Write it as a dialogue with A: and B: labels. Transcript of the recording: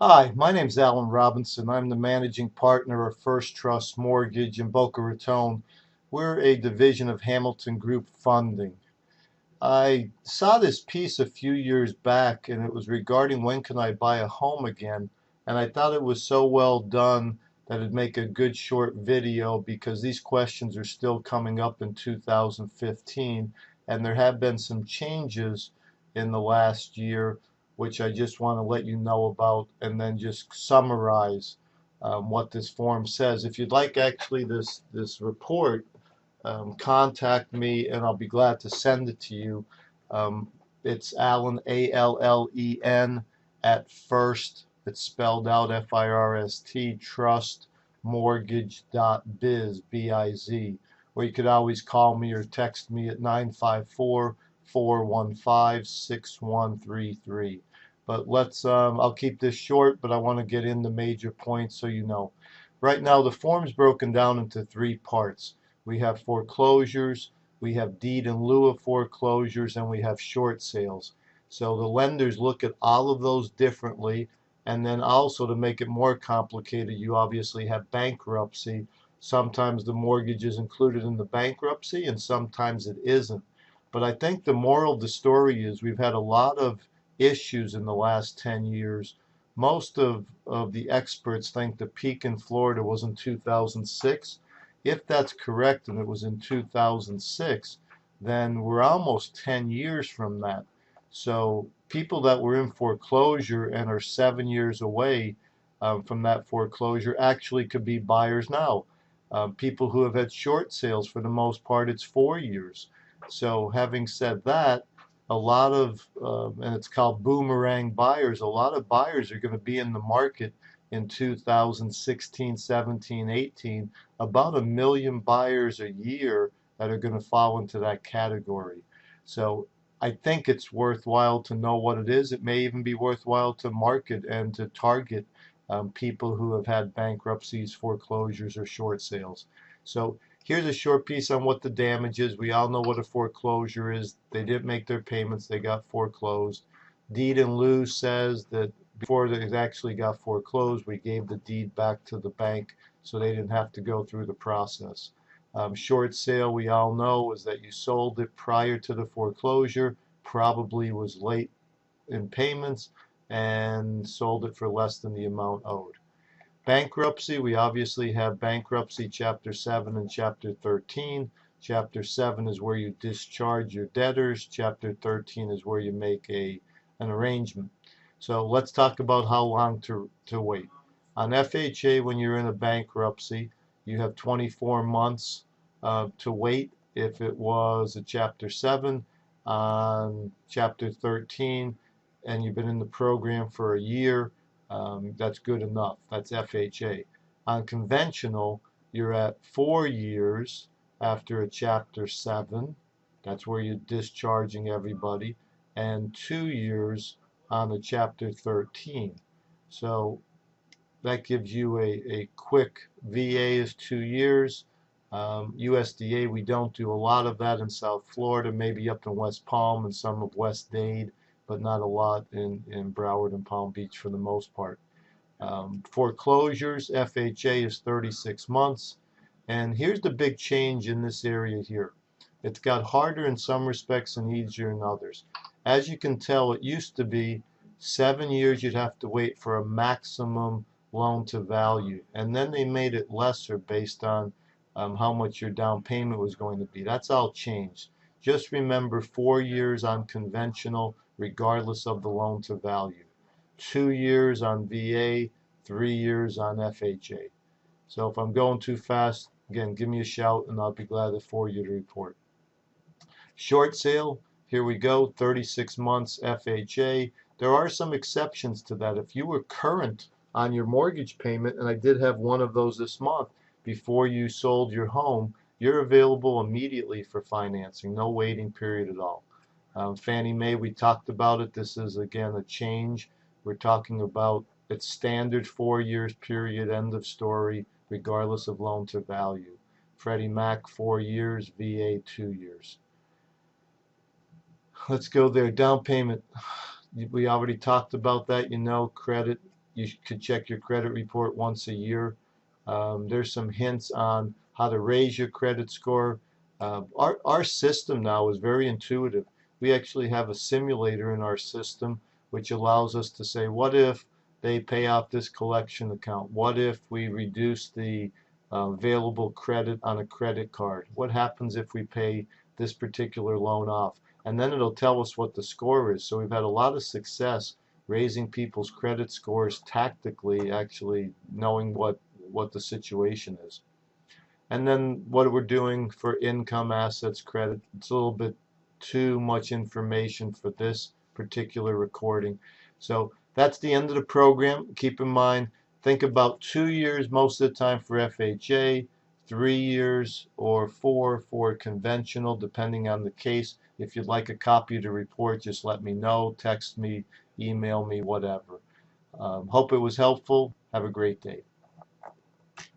A: Hi, my name's Alan Robinson. I'm the managing partner of First Trust Mortgage in Boca Raton. We're a division of Hamilton Group Funding. I saw this piece a few years back and it was regarding when can I buy a home again, and I thought it was so well done that it'd make a good short video because these questions are still coming up in 2015 and there have been some changes in the last year which I just want to let you know about and then just summarize what this form says. If you'd like actually this report, contact me and I'll be glad to send it to you. Um, it's Allen, Allen, at first, it's spelled out FIRST, trustmortgage.biz, B-I-Z. Or you could always call me or text me at 954-415-6133. But I'll keep this short, but I want to get into major points so you know. Right now, the form's broken down into three parts. We have foreclosures, we have deed in lieu of foreclosures, and we have short sales. So the lenders look at all of those differently. And then also to make it more complicated, you obviously have bankruptcy. Sometimes the mortgage is included in the bankruptcy and sometimes it isn't. But I think the moral of the story is we've had a lot of issues in the last 10 years. Most of the experts think the peak in Florida was in 2006. If that's correct and it was in 2006, then we're almost 10 years from that. So people that were in foreclosure and are 7 years away from that foreclosure actually could be buyers now. People who have had short sales, for the most part, it's 4 years. So having said that, a lot of, and it's called boomerang buyers, a lot of buyers are going to be in the market in 2016, 17, 18, about 1 million buyers a year that are going to fall into that category. So I think it's worthwhile to know what it is. It may even be worthwhile to market and to target people who have had bankruptcies, foreclosures, or short sales. So here's a short piece on what the damage is. We all know what a foreclosure is. They didn't make their payments, they got foreclosed. Deed in lieu says that before they actually got foreclosed, we gave the deed back to the bank so they didn't have to go through the process. Short sale, we all know, is that you sold it prior to the foreclosure, probably was late in payments, and sold it for less than the amount owed. Bankruptcy, we obviously have bankruptcy chapter 7 and chapter 13. Chapter 7 is where you discharge your debtors. Chapter 13 is where you make an arrangement. So let's talk about how long to wait. On FHA, when you're in a bankruptcy, you have 24 months to wait if it was a Chapter 7. On Chapter 13, and you've been in the program for a year, that's good enough. That's FHA. On conventional, you're at 4 years after a Chapter 7. That's where you're discharging everybody. And 2 years on the Chapter 13. So that gives you a quick VA is 2 years. USDA, we don't do a lot of that in South Florida, maybe up in West Palm and some of West Dade, but not a lot in Broward and Palm Beach for the most part. Foreclosures, FHA is 36 months. And here's the big change in this area here. It's got harder in some respects and easier in others. As you can tell, it used to be 7 years you'd have to wait for a maximum loan to value. And then they made it lesser based on how much your down payment was going to be. That's all changed. Just remember 4 years on conventional, regardless of the loan to value. 2 years on VA, 3 years on FHA. So if I'm going too fast, again, give me a shout and I'll be glad for you to report. Short sale, here we go, 36 months FHA. There are some exceptions to that. If you were current on your mortgage payment, and I did have one of those this month, before you sold your home, you're available immediately for financing, no waiting period at all. Fannie Mae, we talked about it. This is, again, a change. We're talking about its standard 4 years period, end of story, regardless of loan to value. Freddie Mac, 4 years, VA, 2 years. Let's go there. Down payment. We already talked about that. You know, credit you could check your credit report once a year. There's some hints on how to raise your credit score. Our system now is very intuitive. We actually have a simulator in our system which allows us to say, what if they pay off this collection account? What if we reduce the available credit on a credit card? What happens if we pay this particular loan off? And then it'll tell us what the score is. So we've had a lot of success raising people's credit scores tactically, actually knowing what the situation is. And then what we're doing for income, assets, credit, it's a little bit too much information for this particular recording. So that's the end of the program. Keep in mind, think about 2 years most of the time for FHA, 3 years or 4 for conventional, depending on the case. If you'd like a copy of the report, just let me know, text me, email me, whatever. Hope it was helpful. Have a great day.